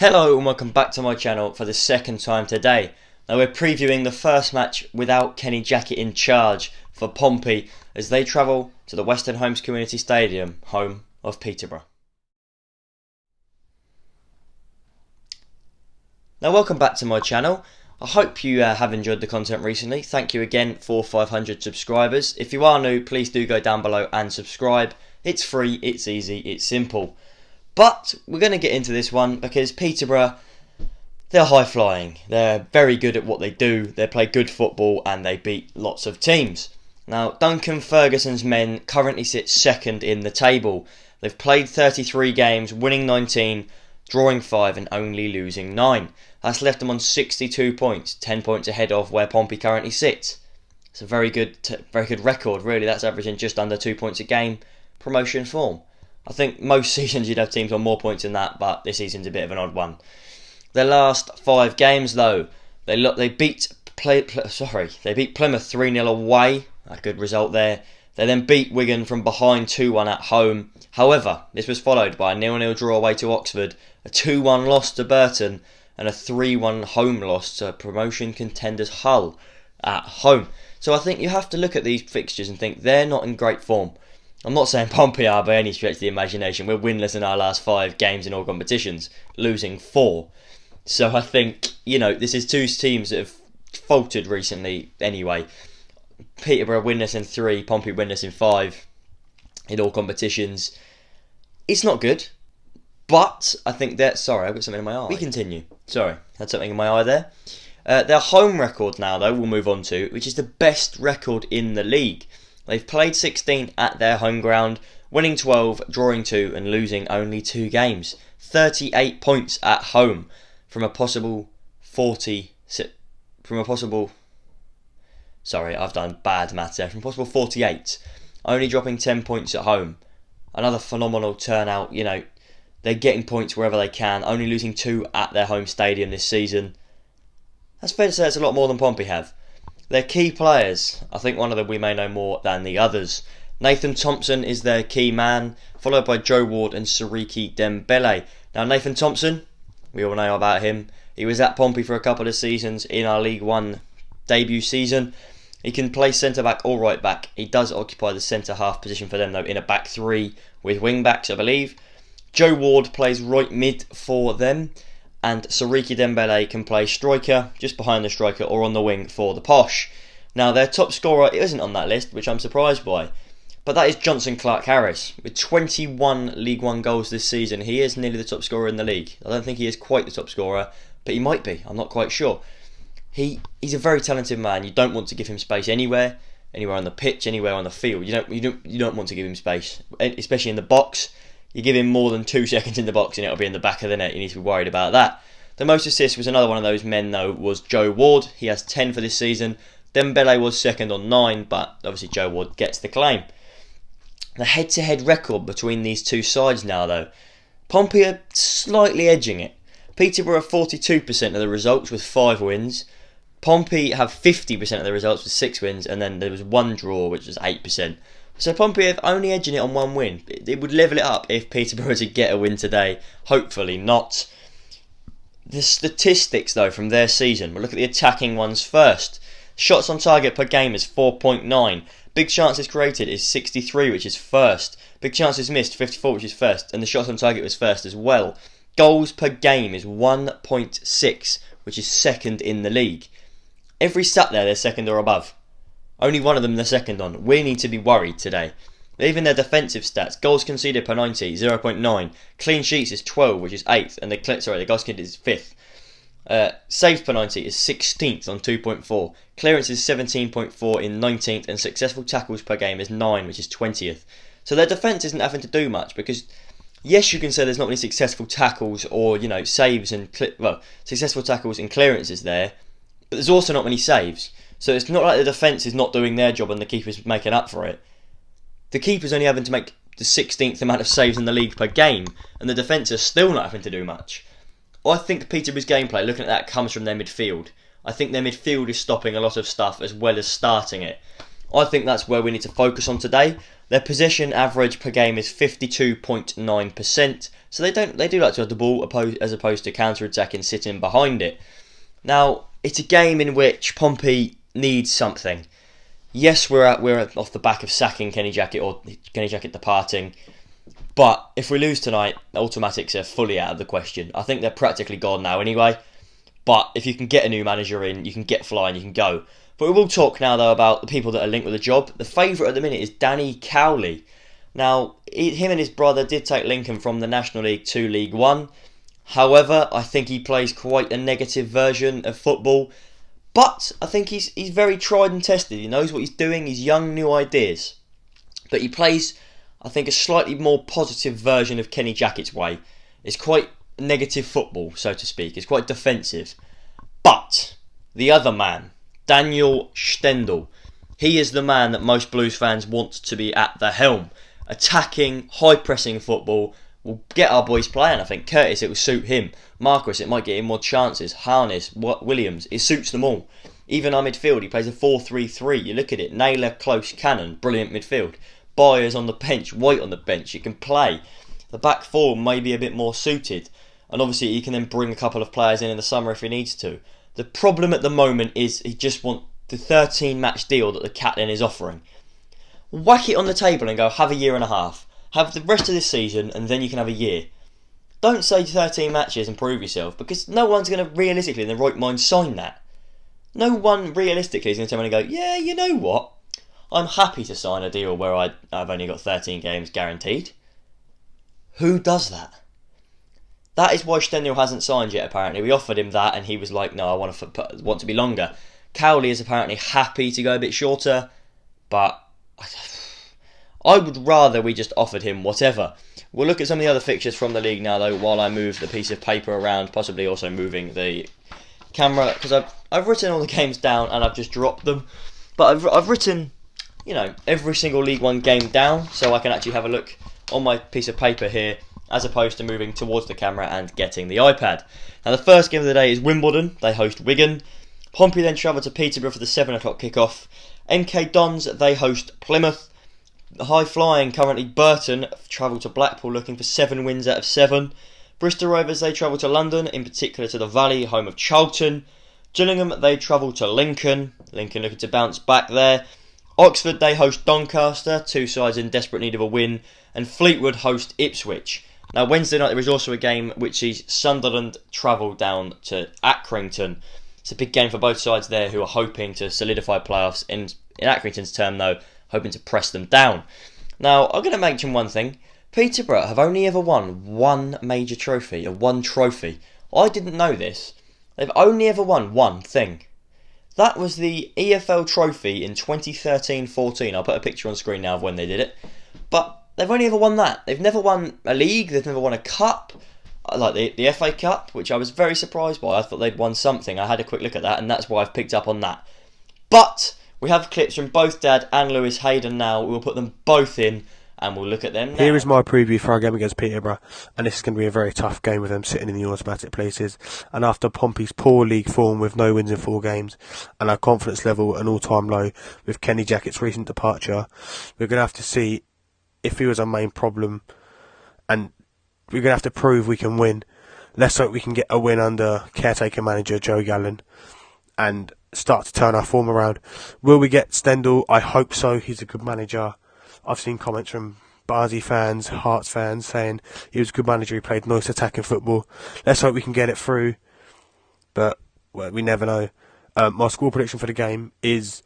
Hello and welcome back to my channel for the second time today. Now we're previewing the first match without Kenny Jackett in charge for Pompey as they travel to the Western Homes Community Stadium, home of Peterborough. Now welcome back to my channel. I hope you have enjoyed the content recently. Thank you again for 500 subscribers. If you are new, please do go down below and subscribe. It's free, it's easy, it's simple. But we're going to get into this one because Peterborough, they're high flying. They're very good at what they do. They play good football and they beat lots of teams. Now, Duncan Ferguson's men currently sit second in the table. They've played 33 games, winning 19, drawing 5 and only losing 9. That's left them on 62 points, 10 points ahead of where Pompey currently sits. It's a very good record, really. That's averaging just under 2 points a game, promotion form. I think most seasons you'd have teams on more points than that, but this season's a bit of an odd one. Their last 5 games, though, they beat Plymouth 3-0 away. A good result there. They then beat Wigan from behind 2-1 at home. However, this was followed by a 0-0 draw away to Oxford, a 2-1 loss to Burton, and a 3-1 home loss to promotion contenders Hull at home. So I think you have to look at these fixtures and think they're not in great form. I'm not saying Pompey are by any stretch of the imagination. We're winless in our last 5 games in all competitions, losing 4. So I think, this is 2 teams that have faltered recently anyway. Peterborough winless in 3, Pompey winless in 5 in all competitions. It's not good, but I think that... Sorry, I've got something in my eye. We continue. Sorry, had something in my eye there. Their home record now, though, we'll move on to, which is the best record in the league. They've played 16 at their home ground, winning 12, drawing 2 and losing only 2 games. 38 points at home from a possible 40... Sorry, I've done bad maths there. From possible 48. Only dropping 10 points at home. Another phenomenal turnout. They're getting points wherever they can. Only losing 2 at their home stadium this season. That's fair to say it's a lot more than Pompey have. Their key players, I think one of them we may know more than the others. Nathan Thompson is their key man, followed by Joe Ward and Siriki Dembele. Now Nathan Thompson, we all know about him. He was at Pompey for a couple of seasons in our League One debut season. He can play centre-back or right-back. He does occupy the centre-half position for them though in a back 3 with wing-backs I believe. Joe Ward plays right mid for them. And Siriki Dembele can play striker, just behind the striker, or on the wing for the Posh. Now, their top scorer isn't on that list, which I'm surprised by. But that is Johnson Clark-Harris. With 21 League One goals this season, he is nearly the top scorer in the league. I don't think he is quite the top scorer, but he might be. I'm not quite sure. He's a very talented man. You don't want to give him space anywhere on the pitch, anywhere on the field. You don't want to give him space, especially in the box. You give him more than 2 seconds in the box and it'll be in the back of the net. You need to be worried about that. The most assists was another one of those men though, was Joe Ward. He has 10 for this season. Dembele was second on 9, but obviously Joe Ward gets the claim. The head-to-head record between these 2 sides now though, Pompey are slightly edging it. Peterborough have 42% of the results with 5 wins. Pompey have 50% of the results with 6 wins, and then there was 1 draw which was 8%. So Pompey have only edging it on 1 win. It would level it up if Peterborough were to get a win today. Hopefully not. The statistics though from their season, we'll look at the attacking ones first. Shots on target per game is 4.9. Big chances created is 63, which is first. Big chances missed, 54, which is first. And the shots on target was first as well. Goals per game is 1.6, which is second in the league. Every stat there, they're second or above. Only one of them they're second on. We need to be worried today. Even their defensive stats, goals conceded per 90, 0.9. Clean sheets is 12, which is 8th. And the goals conceded is 5th. Saves per 90 is 16th on 2.4. Clearance is 17.4 in 19th. And successful tackles per game is 9, which is 20th. So their defence isn't having to do much because, yes, you can say there's not many successful tackles or, saves and, successful tackles and clearances there. But there's also not many saves. So it's not like the defence is not doing their job and the keeper's making up for it. The keeper's only having to make the 16th amount of saves in the league per game, and the defence is still not having to do much. I think Peterborough's gameplay, looking at that, comes from their midfield. I think their midfield is stopping a lot of stuff as well as starting it. I think that's where we need to focus on today. Their possession average per game is 52.9%. So they do like to have the ball as opposed to counter-attacking, sitting behind it. Now, it's a game in which Pompey needs something. Yes, we're off the back of sacking Kenny Jackett or Kenny Jackett departing. But if we lose tonight, automatics are fully out of the question. I think they're practically gone now anyway. But if you can get a new manager in, you can get flying, you can go. But we will talk now, though, about the people that are linked with the job. The favourite at the minute is Danny Cowley. Now, him and his brother did take Lincoln from the National League to League One. However, I think he plays quite a negative version of football. But I think he's very tried and tested. He knows what he's doing. He's young, new ideas. But he plays, I think, a slightly more positive version of Kenny Jackett's way. It's quite negative football, so to speak. It's quite defensive. But the other man, Daniel Stendel, he is the man that most Blues fans want to be at the helm. Attacking, high-pressing football will get our boys playing. I think Curtis, it will suit him. Marquis, it might get him more chances. Harness, Williams, it suits them all. Even our midfield, he plays a 4-3-3. You look at it, Naylor, close, Cannon, brilliant midfield. Byers on the bench, White on the bench, you can play. The back four may be a bit more suited. And obviously he can then bring a couple of players in the summer if he needs to. The problem at the moment is he just wants the 13-match deal that the captain is offering. Whack it on the table and go, have a year and a half. Have the rest of this season and then you can have a year. Don't say 13 matches and prove yourself, because no one's going to realistically in their right mind sign that. No one realistically is going to turn around and go, yeah, you know what? I'm happy to sign a deal where I've only got 13 games guaranteed. Who does that? That is why Stendel hasn't signed yet, apparently. We offered him that and he was like, no, I want to be longer. Cowley is apparently happy to go a bit shorter, but I would rather we just offered him whatever. We'll look at some of the other fixtures from the league now, though, while I move the piece of paper around, possibly also moving the camera, because I've written all the games down and I've just dropped them. But I've written, every single League One game down, so I can actually have a look on my piece of paper here, as opposed to moving towards the camera and getting the iPad. Now, the first game of the day is Wimbledon. They host Wigan. Pompey then travel to Peterborough for the 7 o'clock kickoff. MK Dons, they host Plymouth. The high-flying, currently Burton, travel to Blackpool looking for 7 wins out of 7. Bristol Rovers, they travel to London, in particular to the Valley, home of Charlton. Gillingham, they travel to Lincoln. Lincoln looking to bounce back there. Oxford, they host Doncaster, 2 sides in desperate need of a win. And Fleetwood host Ipswich. Now, Wednesday night, there is also a game which sees Sunderland travel down to Accrington. It's a big game for both sides there, who are hoping to solidify playoffs. In Accrington's term, though, hoping to press them down. Now, I'm going to mention one thing. Peterborough have only ever won one major trophy, one trophy. I didn't know this. They've only ever won one thing. That was the EFL trophy in 2013-14. I'll put a picture on screen now of when they did it. But they've only ever won that. They've never won a league. They've never won a cup. Like the FA Cup, which I was very surprised by. I thought they'd won something. I had a quick look at that, and that's why I've picked up on that. But we have clips from both Dad and Lewis Hayden now. We'll put them both in and we'll look at them now. Here is my preview for our game against Peterborough, and this is going to be a very tough game with them sitting in the automatic places. And after Pompey's poor league form with no wins in 4 games and our confidence level at an all-time low with Kenny Jackett's recent departure, we're going to have to see if he was our main problem, and we're going to have to prove we can win. Let's hope we can get a win under caretaker manager Joe Gallen and start to turn our form around. Will we get Stendel? I hope so. He's a good manager. I've seen comments from Barnsley fans, Hearts fans saying he was a good manager, he played nice attacking football. Let's hope we can get it through, but we never know. My score prediction for the game is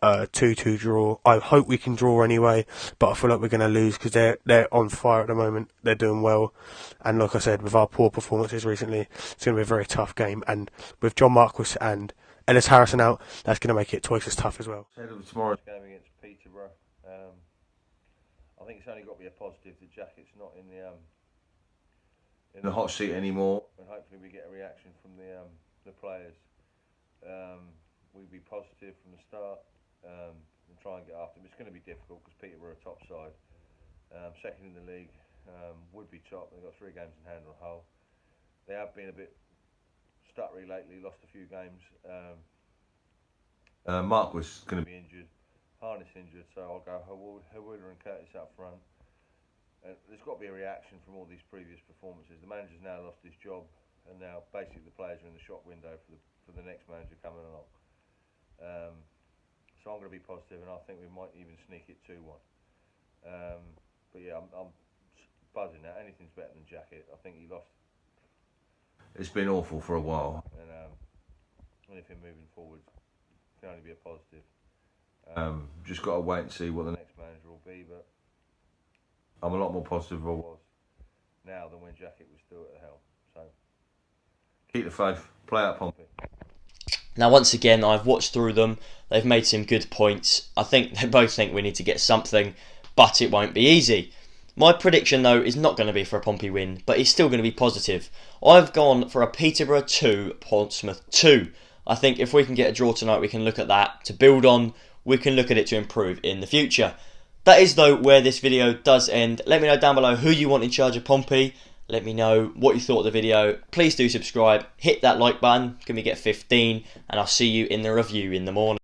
2-2 draw. I hope we can draw anyway, but I feel like we're going to lose because they're on fire at the moment. They're doing well, and like I said, with our poor performances recently, it's going to be a very tough game. And with John Marquis and Ellis Harrison out, that's going to make it twice as tough as well. Tomorrow's game against Peterborough. I think it's only got to be a positive. The Jackett's not in the hot seat anymore, and hopefully we get a reaction from the players. We'll be positive from the start and try and get after them. It's going to be difficult because Peterborough are top side, second in the league, would be top. They've got 3 games in hand on the whole. They have been a bit stuttery lately, lost a few games. Mark was going to be injured. Harness injured, so I'll go Hawula and Curtis up front. There's got to be a reaction from all these previous performances. The manager's now lost his job, and now basically the players are in the shop window for the next manager coming along. So I'm going to be positive, and I think we might even sneak it 2-1. But yeah, I'm buzzing now. Anything's better than Jacket. I think he lost. It's been awful for a while, and anything moving forward can only be a positive. Just got to wait and see what the next manager will be, but I'm a lot more positive than I was now than when Jacket was still at the helm. So keep the faith, play Up Pompey. Now, once again, I've watched through them. They've made some good points. I think they both think we need to get something, but it won't be easy. My prediction, though, is not going to be for a Pompey win, but it's still going to be positive. I've gone for a Peterborough 2, Portsmouth 2. I think if we can get a draw tonight, we can look at that to build on. We can look at it to improve in the future. That is, though, where this video does end. Let me know down below who you want in charge of Pompey. Let me know what you thought of the video. Please do subscribe. Hit that like button. Can we get 15? And I'll see you in the review in the morning.